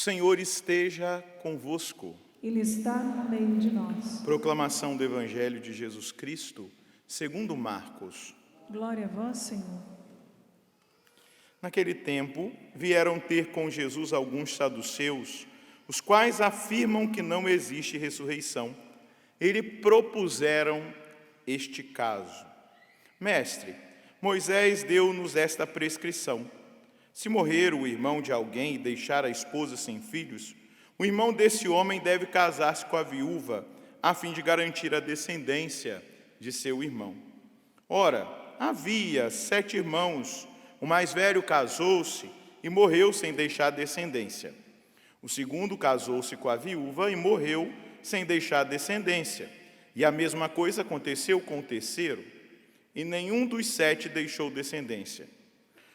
Senhor esteja convosco. Ele está no meio de nós. Proclamação do Evangelho de Jesus Cristo, segundo Marcos. Glória a vós, Senhor. Naquele tempo, vieram ter com Jesus alguns saduceus, os quais afirmam que não existe ressurreição. Eles propuseram este caso. Mestre, Moisés deu-nos esta prescrição. Se morrer o irmão de alguém e deixar a esposa sem filhos, o irmão desse homem deve casar-se com a viúva, a fim de garantir a descendência de seu irmão. Ora, havia 7 irmãos. O mais velho casou-se e morreu sem deixar descendência. O segundo casou-se com a viúva e morreu sem deixar descendência. E a mesma coisa aconteceu com o terceiro, e nenhum dos 7 deixou descendência.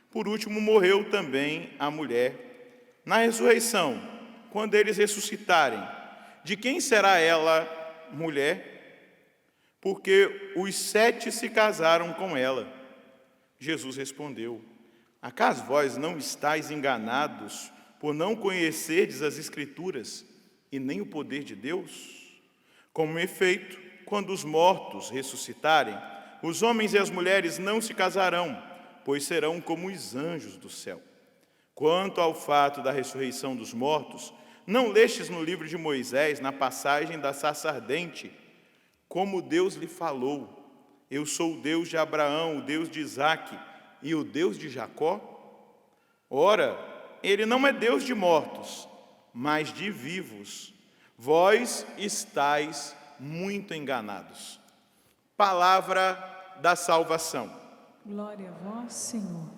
Por último, morreu também a mulher. Na ressurreição, quando eles ressuscitarem, de quem será ela mulher? Porque os 7 se casaram com ela. Jesus respondeu: acaso vós não estáis enganados por não conhecerdes as Escrituras e nem o poder de Deus? Como efeito, quando os mortos ressuscitarem, os homens e as mulheres não se casarão, pois serão como os anjos do céu. Quanto ao fato da ressurreição dos mortos, não lestes no livro de Moisés, na passagem da sarça ardente, como Deus lhe falou: eu sou o Deus de Abraão, o Deus de Isaque e o Deus de Jacó? Ora, ele não é Deus de mortos, mas de vivos. Vós estáis muito enganados. Palavra da salvação. Glória a vós, Senhor.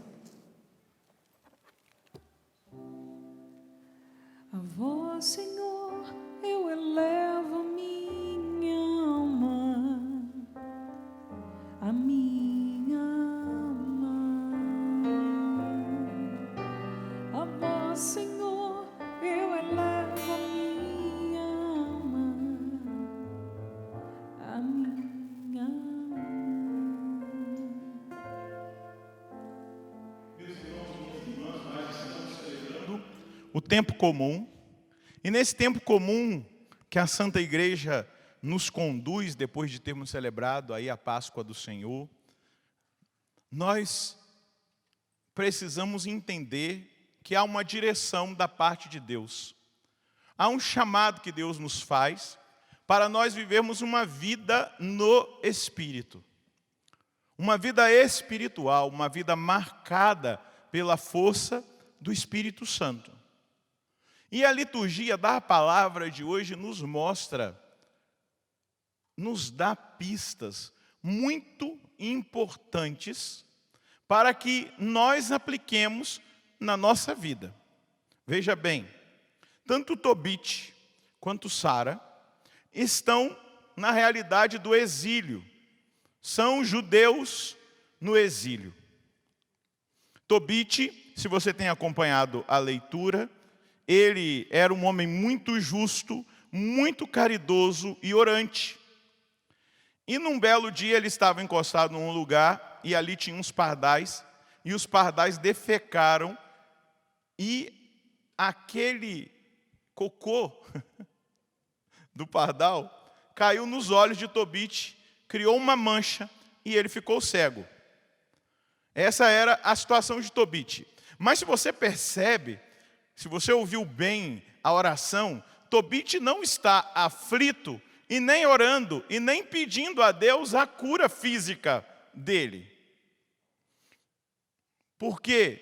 A vós, Senhor, eu elevo minha alma, a minha alma. A vós, Senhor, eu elevo a minha alma, a minha alma. O tempo comum, e nesse tempo comum que a Santa Igreja nos conduz, depois de termos celebrado aí a Páscoa do Senhor, nós precisamos entender que há uma direção da parte de Deus. Há um chamado que Deus nos faz para nós vivermos uma vida no Espírito. Uma vida espiritual, uma vida marcada pela força do Espírito Santo. E a liturgia da palavra de hoje nos mostra, nos dá pistas muito importantes para que nós apliquemos na nossa vida. Veja bem, tanto Tobit quanto Sara estão na realidade do exílio. São judeus no exílio. Tobit, se você tem acompanhado a leitura, ele era um homem muito justo, muito caridoso e orante. E num belo dia ele estava encostado num lugar e ali tinha uns pardais, e os pardais defecaram, e aquele cocô do pardal caiu nos olhos de Tobit, criou uma mancha e ele ficou cego. Essa era a situação de Tobit. Mas se você percebe, se você ouviu bem a oração, Tobit não está aflito e nem orando e nem pedindo a Deus a cura física dele. Porque,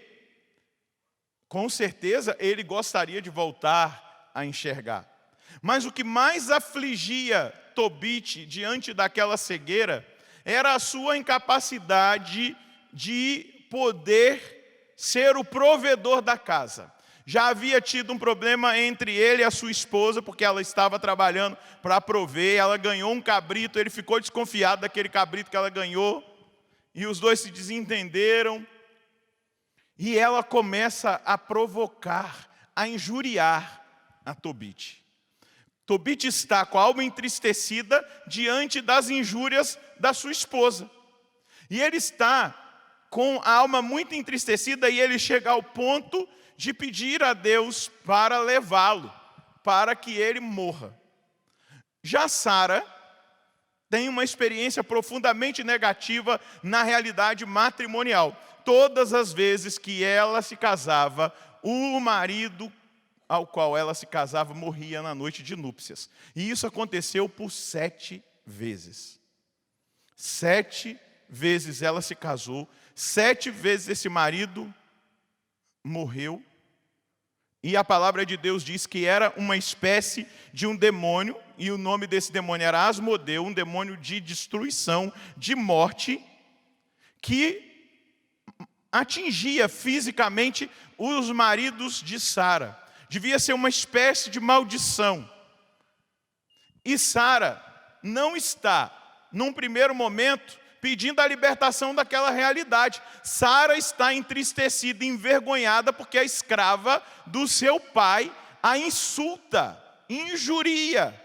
com certeza, ele gostaria de voltar a enxergar. Mas o que mais afligia Tobit diante daquela cegueira era a sua incapacidade de poder ser o provedor da casa. Já havia tido um problema entre ele e a sua esposa, porque ela estava trabalhando para prover, ela ganhou um cabrito, ele ficou desconfiado daquele cabrito que ela ganhou, e os dois se desentenderam, e ela começa a provocar, a injuriar a Tobit. Tobit está com a alma entristecida diante das injúrias da sua esposa. E ele está com a alma muito entristecida, e ele chega ao ponto de pedir a Deus para levá-lo, para que ele morra. Já Sara tem uma experiência profundamente negativa na realidade matrimonial. Todas as vezes que ela se casava, o marido ao qual ela se casava morria na noite de núpcias. E isso aconteceu por 7 vezes. 7 vezes ela se casou, 7 vezes esse marido morreu. E a palavra de Deus diz que era uma espécie de um demônio, e o nome desse demônio era Asmodeu, um demônio de destruição, de morte, que atingia fisicamente os maridos de Sara. Devia ser uma espécie de maldição. E Sara não está, num primeiro momento, pedindo a libertação daquela realidade. Sara está entristecida, envergonhada, porque a escrava do seu pai a insulta, injuria.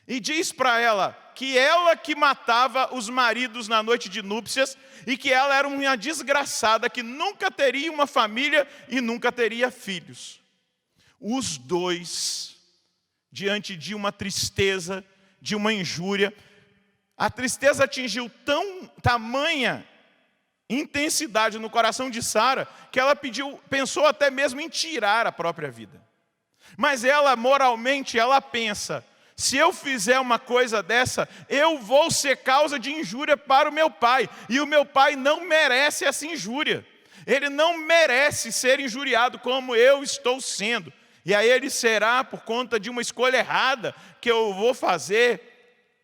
E diz para ela que matava os maridos na noite de núpcias, e que ela era uma desgraçada, que nunca teria uma família e nunca teria filhos. Os dois, diante de uma tristeza, de uma injúria, a tristeza atingiu tamanha intensidade no coração de Sara, que ela pensou até mesmo em tirar a própria vida. Mas ela, moralmente, ela pensa: se eu fizer uma coisa dessa, eu vou ser causa de injúria para o meu pai, e o meu pai não merece essa injúria. Ele não merece ser injuriado como eu estou sendo. E aí ele será por conta de uma escolha errada que eu vou fazer.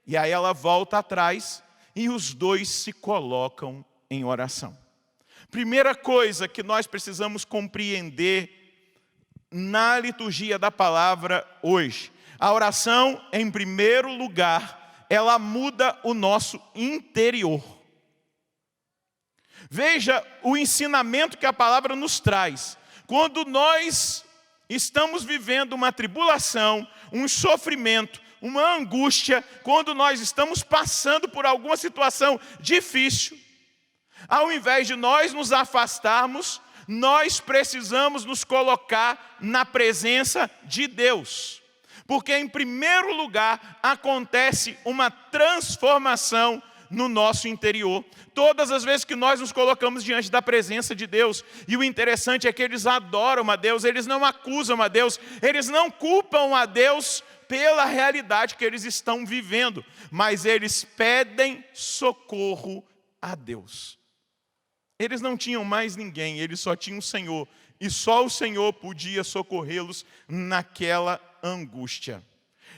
E aí ela volta atrás e os dois se colocam em oração. Primeira coisa que nós precisamos compreender na liturgia da palavra hoje: a oração, em primeiro lugar, ela muda o nosso interior. Veja o ensinamento que a palavra nos traz. Quando nós estamos vivendo uma tribulação, um sofrimento, uma angústia, quando nós estamos passando por alguma situação difícil, ao invés de nós nos afastarmos, nós precisamos nos colocar na presença de Deus. Porque, em primeiro lugar, acontece uma transformação no nosso interior. Todas as vezes que nós nos colocamos diante da presença de Deus, e o interessante é que eles adoram a Deus, eles não acusam a Deus, eles não culpam a Deus pela realidade que eles estão vivendo, mas eles pedem socorro a Deus. Eles não tinham mais ninguém, eles só tinham o Senhor, e só o Senhor podia socorrê-los naquela angústia.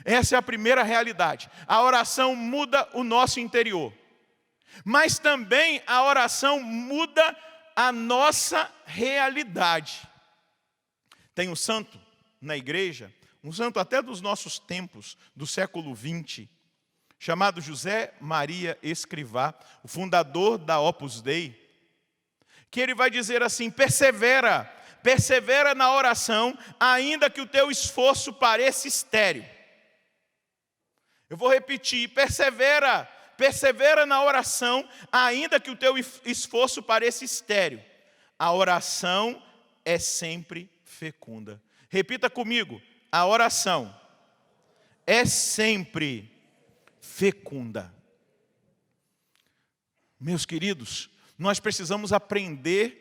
Essa é a primeira realidade. A oração muda o nosso interior. Mas também a oração muda a nossa realidade. Tem um santo na igreja, um santo até dos nossos tempos, do século XX, chamado José Maria Escrivá, o fundador da Opus Dei, que ele vai dizer assim: persevera na oração, ainda que o teu esforço pareça estéril. Eu vou repetir: persevera na oração, ainda que o teu esforço pareça estéril. A oração é sempre fecunda. Repita comigo: a oração é sempre fecunda. Meus queridos, nós precisamos aprender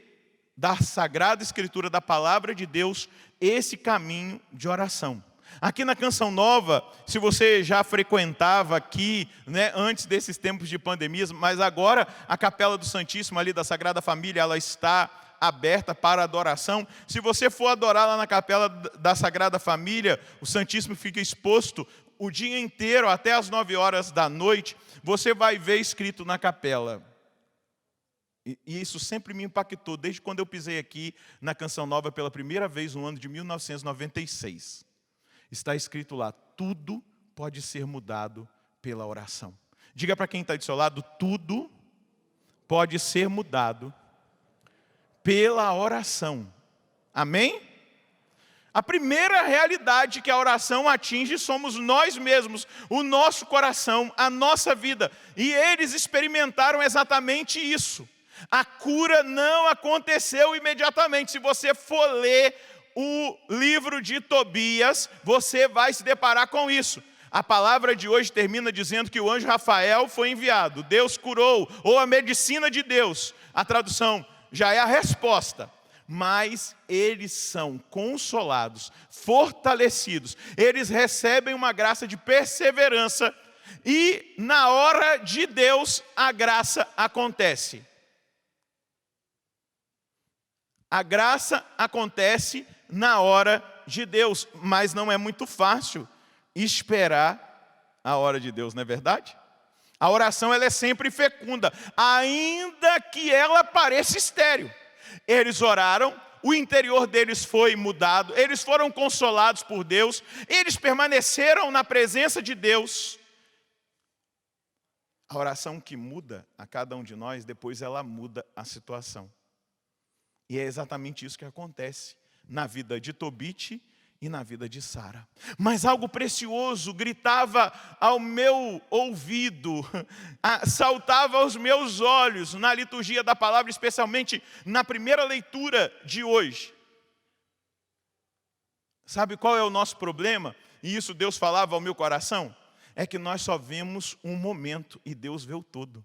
da Sagrada Escritura, da Palavra de Deus, esse caminho de oração. Aqui na Canção Nova, se você já frequentava aqui, antes desses tempos de pandemias, mas agora a Capela do Santíssimo ali da Sagrada Família, ela está aberta para adoração. Se você for adorar lá na Capela da Sagrada Família, o Santíssimo fica exposto o dia inteiro, até as 9 horas da noite, você vai ver escrito na capela. E isso sempre me impactou, desde quando eu pisei aqui na Canção Nova pela primeira vez no ano de 1996. Está escrito lá: tudo pode ser mudado pela oração. Diga para quem está do seu lado: tudo pode ser mudado pela oração. Amém? A primeira realidade que a oração atinge somos nós mesmos, o nosso coração, a nossa vida. E eles experimentaram exatamente isso. A cura não aconteceu imediatamente. Se você for ler o livro de Tobias, você vai se deparar com isso. A palavra de hoje termina dizendo que o anjo Rafael foi enviado. Deus curou, ou a medicina de Deus. A tradução já é a resposta. Mas eles são consolados, fortalecidos. Eles recebem uma graça de perseverança. E na hora de Deus, a graça acontece. A graça acontece na hora de Deus, mas não é muito fácil esperar a hora de Deus, não é verdade? A oração ela é sempre fecunda, ainda que ela pareça estéril. Eles oraram, o interior deles foi mudado, eles foram consolados por Deus, eles permaneceram na presença de Deus. A oração que muda a cada um de nós, depois ela muda a situação. E é exatamente isso que acontece na vida de Tobit e na vida de Sara. Mas algo precioso gritava ao meu ouvido, saltava aos meus olhos na liturgia da palavra, especialmente na primeira leitura de hoje. Sabe qual é o nosso problema? E isso Deus falava ao meu coração. É que nós só vemos um momento e Deus vê o todo.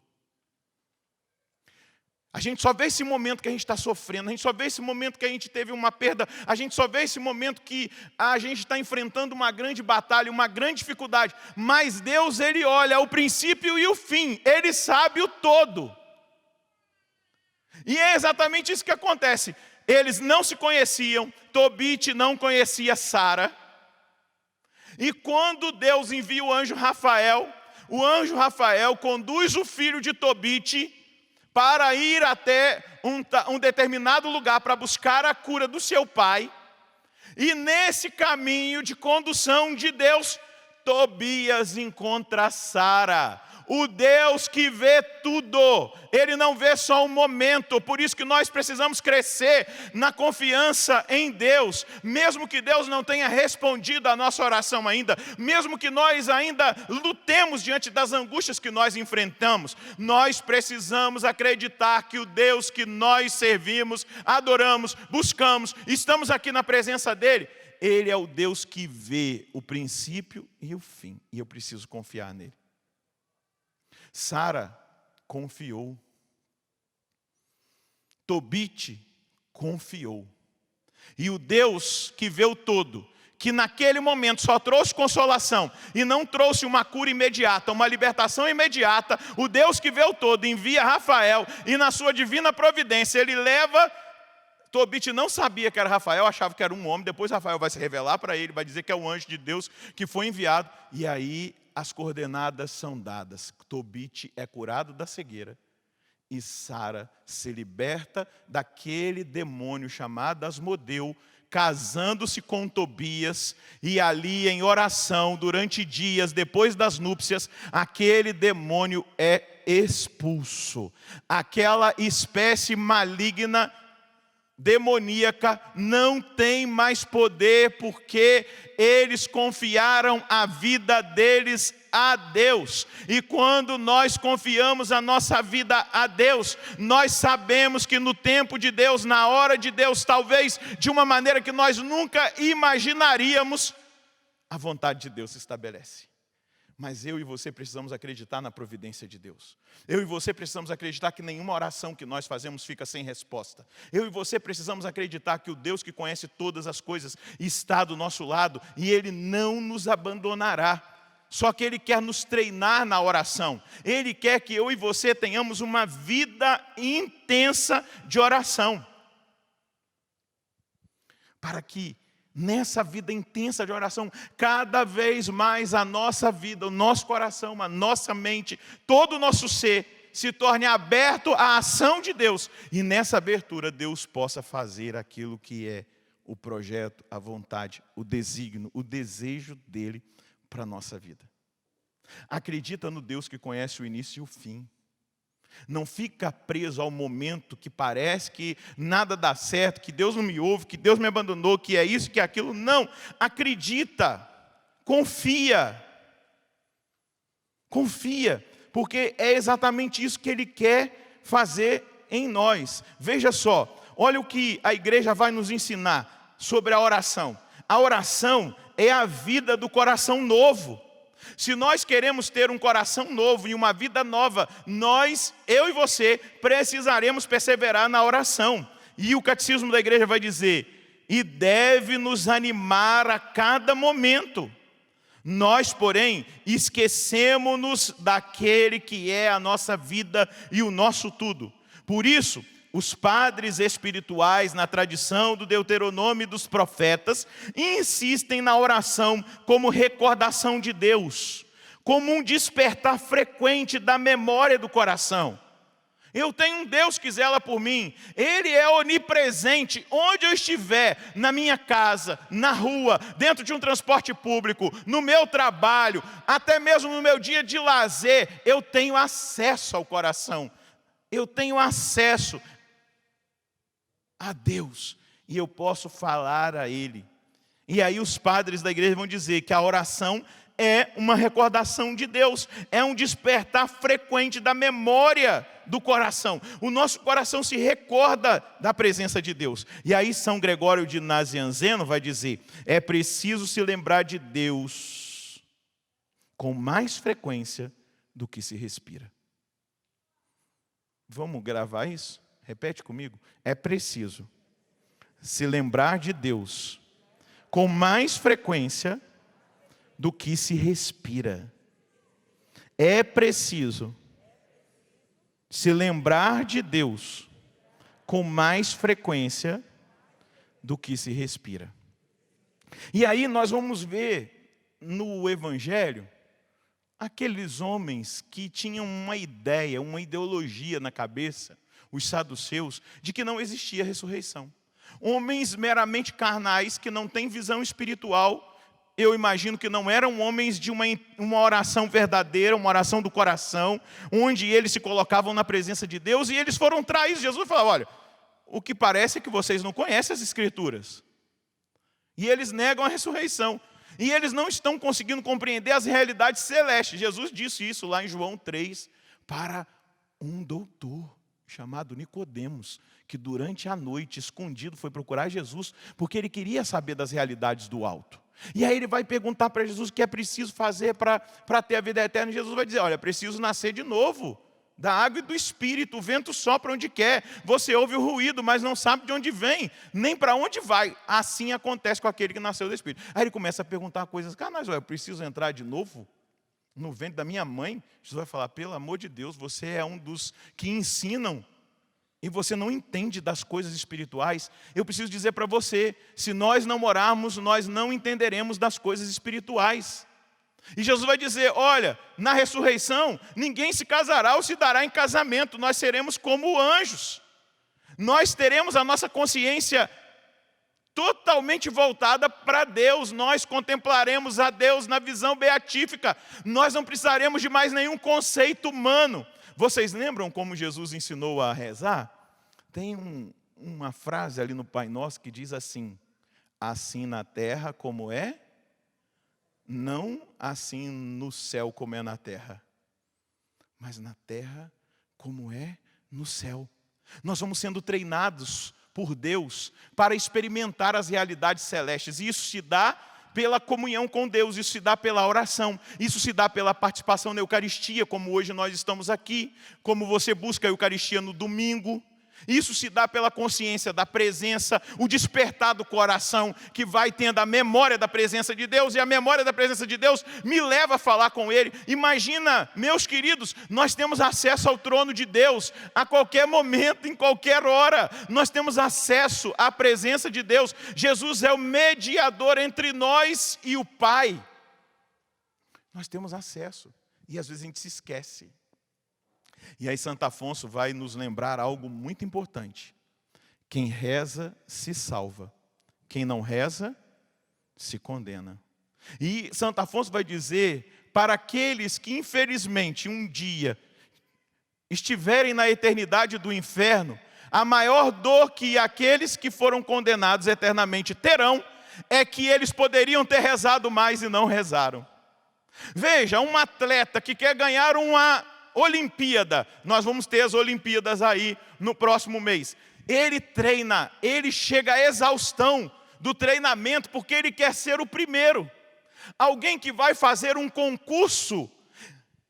A gente só vê esse momento que a gente está sofrendo, a gente só vê esse momento que a gente teve uma perda, a gente só vê esse momento que a gente está enfrentando uma grande batalha, uma grande dificuldade. Mas Deus, Ele olha o princípio e o fim, Ele sabe o todo. E é exatamente isso que acontece. Eles não se conheciam, Tobit não conhecia Sara. E quando Deus envia o anjo Rafael conduz o filho de Tobit para ir até um determinado lugar para buscar a cura do seu pai. E nesse caminho de condução de Deus, Tobias encontra Sara. O Deus que vê tudo, Ele não vê só um momento. Por isso que nós precisamos crescer na confiança em Deus. Mesmo que Deus não tenha respondido a nossa oração ainda, mesmo que nós ainda lutemos diante das angústias que nós enfrentamos, nós precisamos acreditar que o Deus que nós servimos, adoramos, buscamos, estamos aqui na presença dEle, Ele é o Deus que vê o princípio e o fim. E eu preciso confiar nele. Sara confiou. Tobit confiou. E o Deus que vê o todo, que naquele momento só trouxe consolação e não trouxe uma cura imediata, uma libertação imediata, o Deus que vê o todo envia Rafael e na sua divina providência ele leva. Tobit não sabia que era Rafael, achava que era um homem. Depois Rafael vai se revelar para ele, vai dizer que é o anjo de Deus que foi enviado. E aí as coordenadas são dadas. Tobit é curado da cegueira. E Sara se liberta daquele demônio chamado Asmodeu, casando-se com Tobias. E ali em oração, durante dias, depois das núpcias, aquele demônio é expulso. Aquela espécie maligna, demoníaca, não tem mais poder, porque eles confiaram a vida deles a Deus. E quando nós confiamos a nossa vida a Deus, nós sabemos que no tempo de Deus, na hora de Deus, talvez de uma maneira que nós nunca imaginaríamos, a vontade de Deus se estabelece. Mas eu e você precisamos acreditar na providência de Deus. Eu e você precisamos acreditar que nenhuma oração que nós fazemos fica sem resposta. Eu e você precisamos acreditar que o Deus que conhece todas as coisas está do nosso lado e Ele não nos abandonará. Só que Ele quer nos treinar na oração. Ele quer que eu e você tenhamos uma vida intensa de oração. Para que nessa vida intensa de oração, cada vez mais a nossa vida, o nosso coração, a nossa mente, todo o nosso ser se torne aberto à ação de Deus. E nessa abertura Deus possa fazer aquilo que é o projeto, a vontade, o desígnio, o desejo dEle para a nossa vida. Acredita no Deus que conhece o início e o fim. Não fica preso ao momento que parece que nada dá certo, que Deus não me ouve, que Deus me abandonou, que é isso, que é aquilo. Não, acredita, confia, porque é exatamente isso que Ele quer fazer em nós. Veja só, olha o que a igreja vai nos ensinar sobre a oração. A oração é a vida do coração novo. Se nós queremos ter um coração novo e uma vida nova, eu e você, precisaremos perseverar na oração. E o catecismo da igreja vai dizer, e deve nos animar a cada momento. Nós, porém, esquecemos-nos daquele que é a nossa vida e o nosso tudo. Por isso, os padres espirituais, na tradição do Deuteronômio e dos profetas, insistem na oração como recordação de Deus, como um despertar frequente da memória do coração. Eu tenho um Deus que zela por mim, Ele é onipresente, onde eu estiver, na minha casa, na rua, dentro de um transporte público, no meu trabalho, até mesmo no meu dia de lazer, eu tenho acesso ao coração, eu tenho acesso a Deus, e eu posso falar a Ele. E aí os padres da igreja vão dizer que a oração é uma recordação de Deus, é um despertar frequente da memória do coração. O nosso coração se recorda da presença de Deus. E aí São Gregório de Nazianzeno vai dizer, é preciso se lembrar de Deus com mais frequência do que se respira. Vamos gravar isso? Repete comigo. É preciso se lembrar de Deus com mais frequência do que se respira. É preciso se lembrar de Deus com mais frequência do que se respira. E aí nós vamos ver no Evangelho aqueles homens que tinham uma ideia, uma ideologia na cabeça, os saduceus, de que não existia ressurreição. Homens meramente carnais que não têm visão espiritual. Eu imagino que não eram homens de uma oração verdadeira, uma oração do coração, onde eles se colocavam na presença de Deus e eles foram traídos. Jesus falou, olha, o que parece é que vocês não conhecem as Escrituras. E eles negam a ressurreição. E eles não estão conseguindo compreender as realidades celestes. Jesus disse isso lá em João 3, para um doutor chamado Nicodemos, que durante a noite, escondido, foi procurar Jesus, porque ele queria saber das realidades do alto. E aí ele vai perguntar para Jesus o que é preciso fazer para ter a vida eterna. E Jesus vai dizer, olha, é preciso nascer de novo, da água e do Espírito. O vento sopra onde quer, você ouve o ruído, mas não sabe de onde vem, nem para onde vai. Assim acontece com aquele que nasceu do Espírito. Aí ele começa a perguntar coisas carnais, olha, eu preciso entrar de novo no ventre da minha mãe? Jesus vai falar, pelo amor de Deus, você é um dos que ensinam e você não entende das coisas espirituais. Eu preciso dizer para você, se nós não orarmos, nós não entenderemos das coisas espirituais. E Jesus vai dizer, olha, na ressurreição, ninguém se casará ou se dará em casamento, nós seremos como anjos. Nós teremos a nossa consciência totalmente voltada para Deus, nós contemplaremos a Deus na visão beatífica, nós não precisaremos de mais nenhum conceito humano. Vocês lembram como Jesus ensinou a rezar? Tem uma frase ali no Pai Nosso que diz assim, assim na terra como é, não assim no céu como é na terra, mas na terra como é no céu. Nós vamos sendo treinados por Deus para experimentar as realidades celestes. E isso se dá pela comunhão com Deus, isso se dá pela oração, isso se dá pela participação na Eucaristia, como hoje nós estamos aqui, como você busca a Eucaristia no domingo. Isso se dá pela consciência da presença, o despertar do coração que vai tendo a memória da presença de Deus, e a memória da presença de Deus me leva a falar com Ele. Imagina, meus queridos, nós temos acesso ao trono de Deus a qualquer momento, em qualquer hora. Nós temos acesso à presença de Deus. Jesus é o mediador entre nós e o Pai. Nós temos acesso e às vezes a gente se esquece. E aí Santo Afonso vai nos lembrar algo muito importante. Quem reza se salva, quem não reza se condena. E Santo Afonso vai dizer para aqueles que infelizmente um dia estiverem na eternidade do inferno, a maior dor que aqueles que foram condenados eternamente terão é que eles poderiam ter rezado mais e não rezaram. Veja, um atleta que quer ganhar uma Olimpíada. Nós vamos ter as Olimpíadas aí no próximo mês. Ele treina, ele chega à exaustão do treinamento porque ele quer ser o primeiro. Alguém que vai fazer um concurso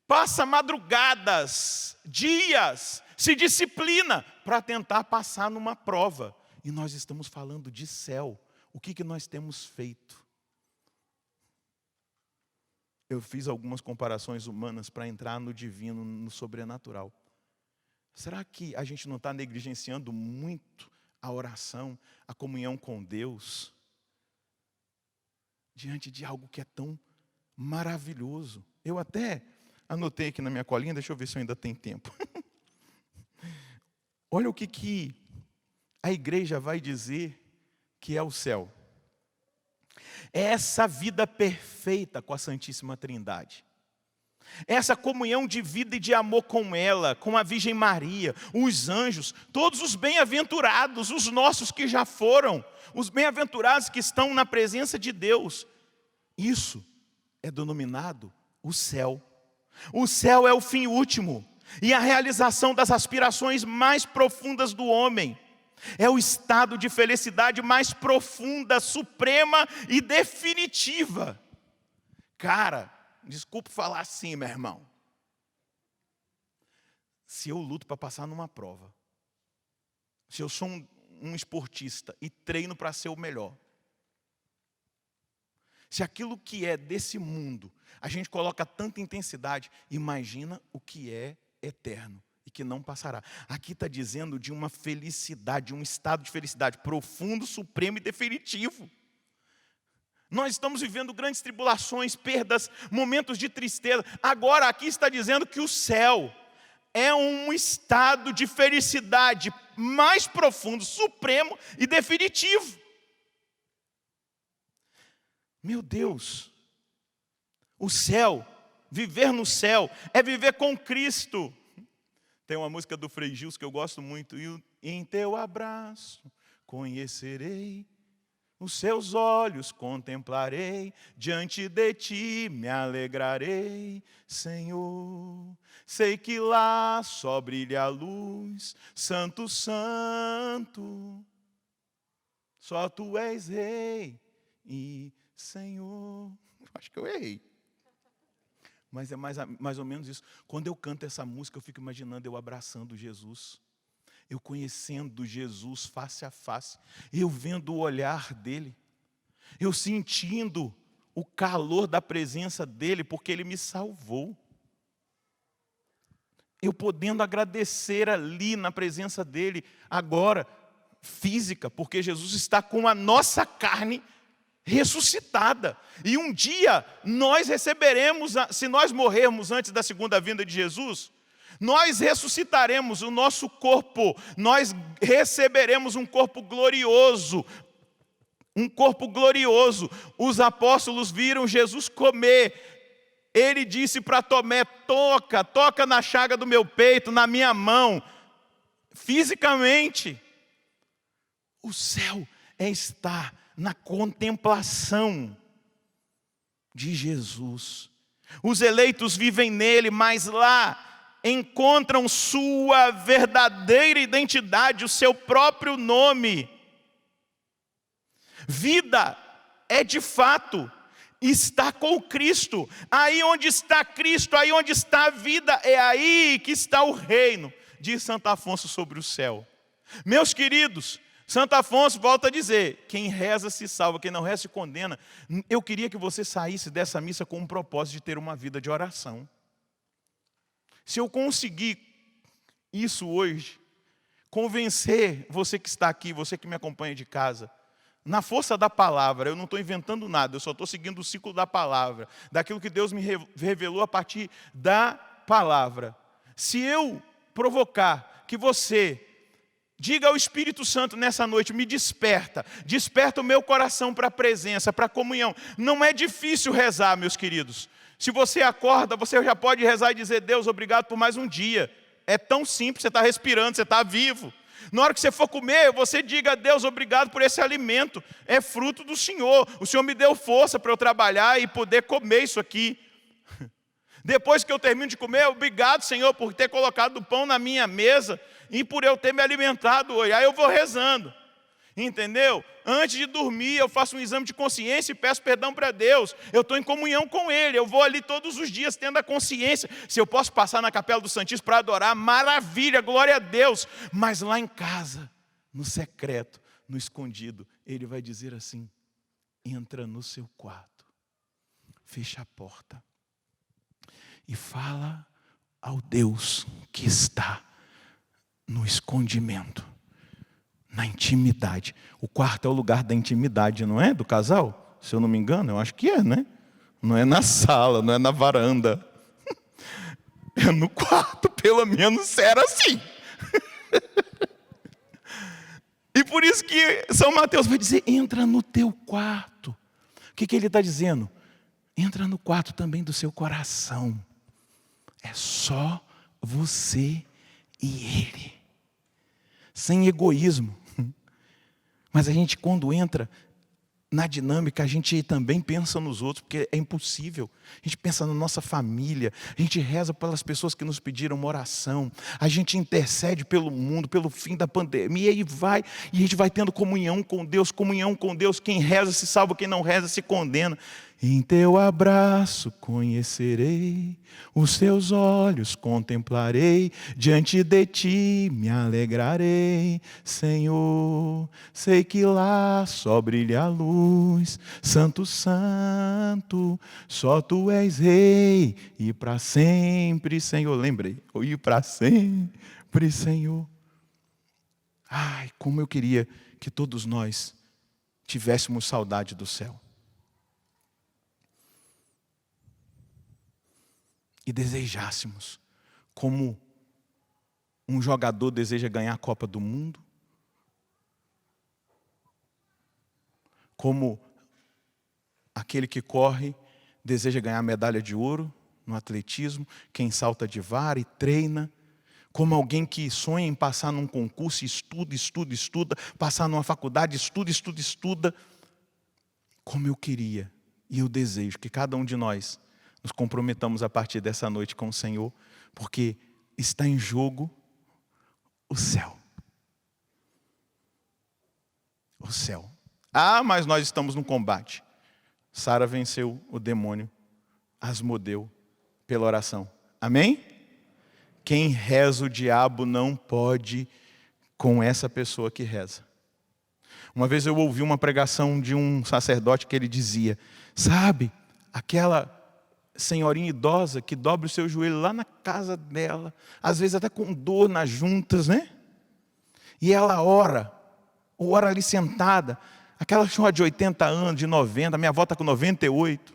passa madrugadas, dias, se disciplina para tentar passar numa prova. E nós estamos falando de céu. O que nós temos feito? Eu fiz algumas comparações humanas para entrar no divino, no sobrenatural. Será que a gente não está negligenciando muito a oração, a comunhão com Deus, diante de algo que é tão maravilhoso? Eu até anotei aqui na minha colinha, deixa eu ver se eu ainda tenho tempo. Olha o que a igreja vai dizer que é o céu. É essa vida perfeita com a Santíssima Trindade. Essa comunhão de vida e de amor com ela, com a Virgem Maria, os anjos, todos os bem-aventurados, os nossos que já foram, os bem-aventurados que estão na presença de Deus. Isso é denominado o céu. O céu é o fim último e a realização das aspirações mais profundas do homem. É o estado de felicidade mais profunda, suprema e definitiva. Cara, desculpe falar assim, meu irmão. Se eu luto para passar numa prova, se eu sou um esportista e treino para ser o melhor, se aquilo que é desse mundo, a gente coloca tanta intensidade, imagina o que é eterno e que não passará. Aqui está dizendo de uma felicidade, de um estado de felicidade profundo, supremo e definitivo. Nós estamos vivendo grandes tribulações, perdas, momentos de tristeza. Agora aqui está dizendo que o céu é um estado de felicidade mais profundo, supremo e definitivo. Meu Deus, o céu, viver no céu, é viver com Cristo. Tem uma música do Frei Gils que eu gosto muito. E em teu abraço conhecerei, os seus olhos contemplarei, diante de ti me alegrarei, Senhor. Sei que lá só brilha a luz, Santo, Santo, só tu és Rei e Senhor. Acho que eu errei. Mas é mais ou menos isso. Quando eu canto essa música, eu fico imaginando eu abraçando Jesus. Eu conhecendo Jesus face a face. Eu vendo o olhar dele. Eu sentindo o calor da presença dele, porque ele me salvou. Eu podendo agradecer ali na presença dele, agora, física, porque Jesus está com a nossa carne ressuscitada. E um dia nós receberemos, se nós morrermos antes da segunda vinda de Jesus, nós ressuscitaremos o nosso corpo, nós receberemos um corpo glorioso. Um corpo glorioso. Os apóstolos viram Jesus comer. Ele disse para Tomé: toca na chaga do meu peito, na minha mão. Fisicamente. O céu é estar na contemplação de Jesus. Os eleitos vivem nele, mas lá encontram sua verdadeira identidade, o seu próprio nome. Vida é de fato estar com Cristo. Aí onde está Cristo, aí onde está a vida, é aí que está o reino, diz Santo Afonso sobre o céu. Meus queridos, Santo Afonso volta a dizer: quem reza se salva, quem não reza se condena. Eu queria que você saísse dessa missa com um propósito de ter uma vida de oração. Se eu conseguir isso hoje, convencer você que está aqui, você que me acompanha de casa, na força da palavra, eu não estou inventando nada, eu só estou seguindo o ciclo da palavra, daquilo que Deus me revelou a partir da palavra. Se eu provocar que você diga ao Espírito Santo nessa noite: me desperta o meu coração para a presença, para a comunhão. Não é difícil rezar, meus queridos. Se você acorda, você já pode rezar e dizer: Deus, obrigado por mais um dia. É tão simples, você está respirando, você está vivo. Na hora que você for comer, você diga: Deus, obrigado por esse alimento. É fruto do Senhor. O Senhor me deu força para eu trabalhar e poder comer isso aqui. Depois que eu termino de comer, obrigado, Senhor, por ter colocado o pão na minha mesa e por eu ter me alimentado hoje. Aí eu vou rezando, entendeu? Antes de dormir, eu faço um exame de consciência e peço perdão para Deus. Eu estou em comunhão com Ele, eu vou ali todos os dias tendo a consciência. Se eu posso passar na Capela do Santíssimo para adorar, maravilha, glória a Deus. Mas lá em casa, no secreto, no escondido, Ele vai dizer assim: entra no seu quarto, fecha a porta e fala ao Deus que está no escondimento, na intimidade. O quarto é o lugar da intimidade, não é? Do casal? Se eu não me engano, eu acho que é, né? Não é na sala, não é na varanda. É no quarto, pelo menos era assim. E por isso que São Mateus vai dizer: entra no teu quarto. O que ele está dizendo? Entra no quarto também do seu coração. É só você e Ele. Sem egoísmo. Mas a gente, quando entra na dinâmica, a gente também pensa nos outros, porque é impossível. A gente pensa na nossa família, a gente reza pelas pessoas que nos pediram uma oração, a gente intercede pelo mundo, pelo fim da pandemia, e a gente vai tendo comunhão com Deus, quem reza se salva, quem não reza se condena. Em teu abraço conhecerei, os teus olhos contemplarei, diante de ti me alegrarei, Senhor. Sei que lá só brilha a luz, Santo, Santo, só tu és Rei, e para sempre, Senhor. Lembrei, e para sempre, Senhor. Ai, como eu queria que todos nós tivéssemos saudade do céu. E desejássemos, como um jogador deseja ganhar a Copa do Mundo, como aquele que corre deseja ganhar a medalha de ouro no atletismo, quem salta de vara e treina, como alguém que sonha em passar num concurso, estuda, passar numa faculdade, estuda. Como eu queria e eu desejo que cada um de nós nos comprometamos a partir dessa noite com o Senhor, porque está em jogo o céu. O céu. Ah, mas nós estamos no combate. Sara venceu o demônio, Asmodeu, pela oração. Amém? Quem reza o diabo não pode com essa pessoa que reza. Uma vez eu ouvi uma pregação de um sacerdote que ele dizia: sabe, aquela senhorinha idosa que dobra o seu joelho lá na casa dela, às vezes até com dor nas juntas, né? E ela ora ali sentada, aquela senhora de 80 anos, de 90, minha avó está com 98.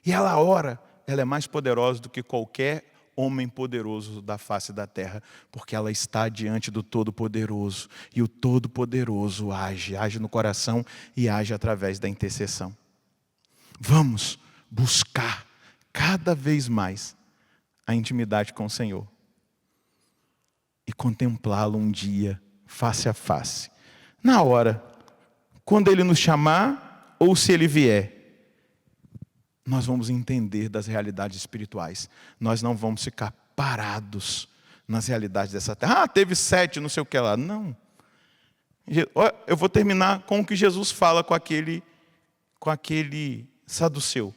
E ela ora, ela é mais poderosa do que qualquer homem poderoso da face da terra, porque ela está diante do Todo-Poderoso, e o Todo-Poderoso age no coração e age através da intercessão. Vamos buscar cada vez mais a intimidade com o Senhor e contemplá-lo um dia face a face, na hora, quando Ele nos chamar ou se Ele vier. Nós vamos entender das realidades espirituais, nós não vamos ficar parados nas realidades dessa terra. Ah, teve 7, não sei o que lá. Não, eu vou terminar com o que Jesus fala com aquele saduceu.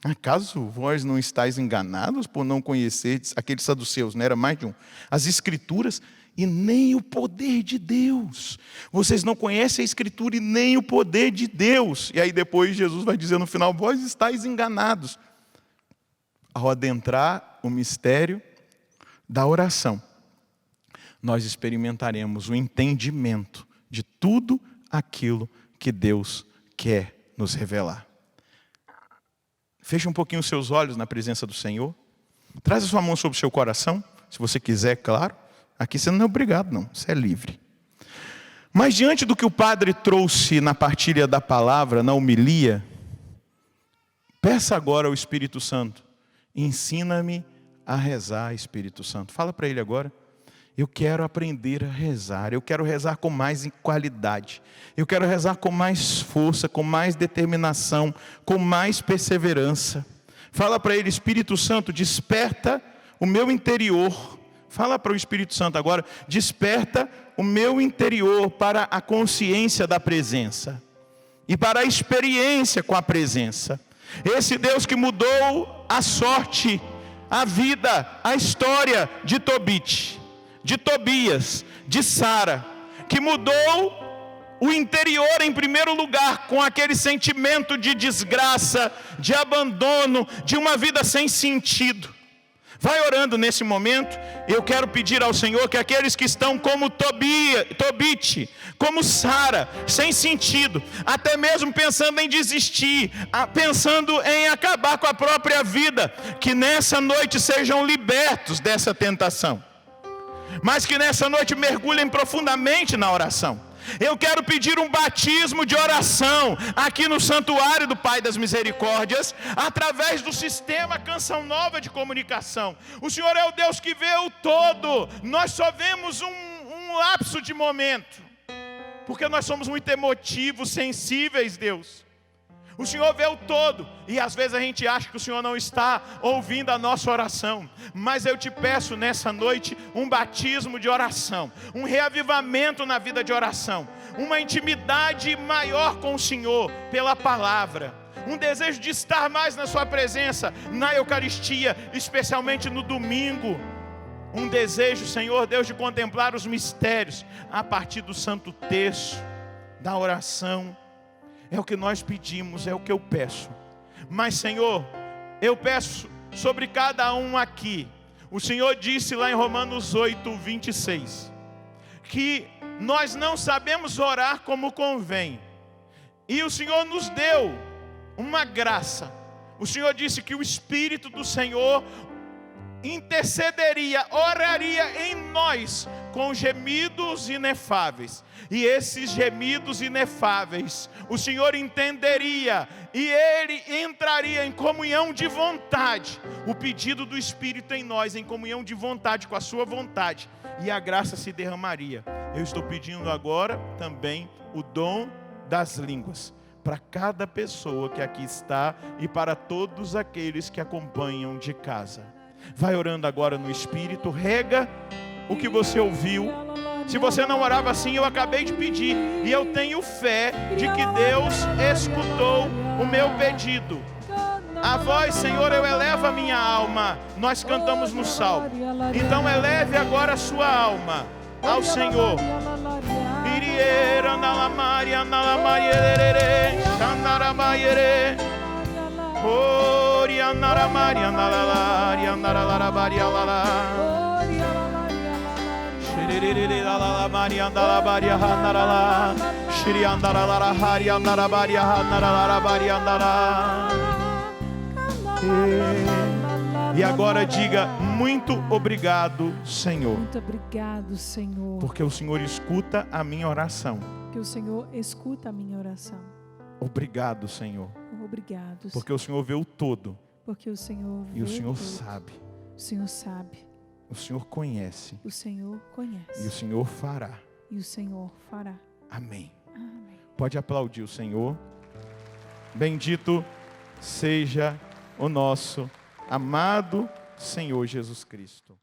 Acaso vós não estáis enganados por não conhecer aqueles saduceus, não era mais de um, as Escrituras e nem o poder de Deus. Vocês não conhecem a Escritura e nem o poder de Deus. E aí depois Jesus vai dizer no final: vós estáis enganados. Ao adentrar o mistério da oração, nós experimentaremos o entendimento de tudo aquilo que Deus quer nos revelar. Feche um pouquinho os seus olhos na presença do Senhor. Traz a sua mão sobre o seu coração, se você quiser, claro. Aqui você não é obrigado, não. Você é livre. Mas diante do que o padre trouxe na partilha da palavra, na homilia, peça agora ao Espírito Santo: ensina-me a rezar, Espírito Santo. Fala para ele agora: eu quero aprender a rezar, eu quero rezar com mais qualidade, eu quero rezar com mais força, com mais determinação, com mais perseverança. Fala para ele: Espírito Santo, desperta o meu interior. Fala para o Espírito Santo agora: desperta o meu interior para a consciência da presença e para a experiência com a presença. Esse Deus que mudou a sorte, a vida, a história de Tobit, de Tobias, de Sara, que mudou o interior em primeiro lugar, com aquele sentimento de desgraça, de abandono, de uma vida sem sentido. Vai orando nesse momento. Eu quero pedir ao Senhor que aqueles que estão como Tobit, como Sara, sem sentido, até mesmo pensando em desistir, pensando em acabar com a própria vida, que nessa noite sejam libertos dessa tentação, mas que nessa noite mergulhem profundamente na oração. Eu quero pedir um batismo de oração aqui no Santuário do Pai das Misericórdias, através do sistema Canção Nova de comunicação. O Senhor é o Deus que vê o todo. Nós só vemos um lapso de momento, porque nós somos muito emotivos, sensíveis, Deus. O Senhor vê o todo, e às vezes a gente acha que o Senhor não está ouvindo a nossa oração. Mas eu te peço nessa noite um batismo de oração, um reavivamento na vida de oração, uma intimidade maior com o Senhor pela palavra, um desejo de estar mais na sua presença, na Eucaristia, especialmente no domingo. Um desejo, Senhor Deus, de contemplar os mistérios a partir do Santo Terço, da oração. É o que nós pedimos, é o que eu peço. Mas, Senhor, eu peço sobre cada um aqui. O Senhor disse lá em Romanos 8, 26, que nós não sabemos orar como convém. E o Senhor nos deu uma graça. O Senhor disse que o Espírito do Senhor intercederia, oraria em nós com gemidos inefáveis. E esses gemidos inefáveis o Senhor entenderia, e Ele entraria em comunhão de vontade. O pedido do Espírito em nós, em comunhão de vontade com a sua vontade, e a graça se derramaria. Eu estou pedindo agora também o dom das línguas, para cada pessoa que aqui está e para todos aqueles que acompanham de casa. Vai orando agora no Espírito, rega o que você ouviu. Se você não orava assim, eu acabei de pedir, e eu tenho fé de que Deus escutou o meu pedido. A voz, Senhor, eu elevo a minha alma. Nós cantamos no Salmo. Então eleve agora a sua alma ao Senhor. E agora diga: muito obrigado, Senhor. Muito obrigado, Senhor. Porque o Senhor escuta a minha oração. Porque o Senhor escuta a minha oração. Obrigado, Senhor. Obrigado, Senhor. Porque o Senhor vê o todo. Porque o Senhor vê E o Senhor tudo. sabe. O Senhor sabe. O Senhor conhece. O Senhor conhece. E o Senhor fará. E o Senhor fará. Amém. Amém. Pode aplaudir o Senhor. Bendito seja o nosso amado Senhor Jesus Cristo.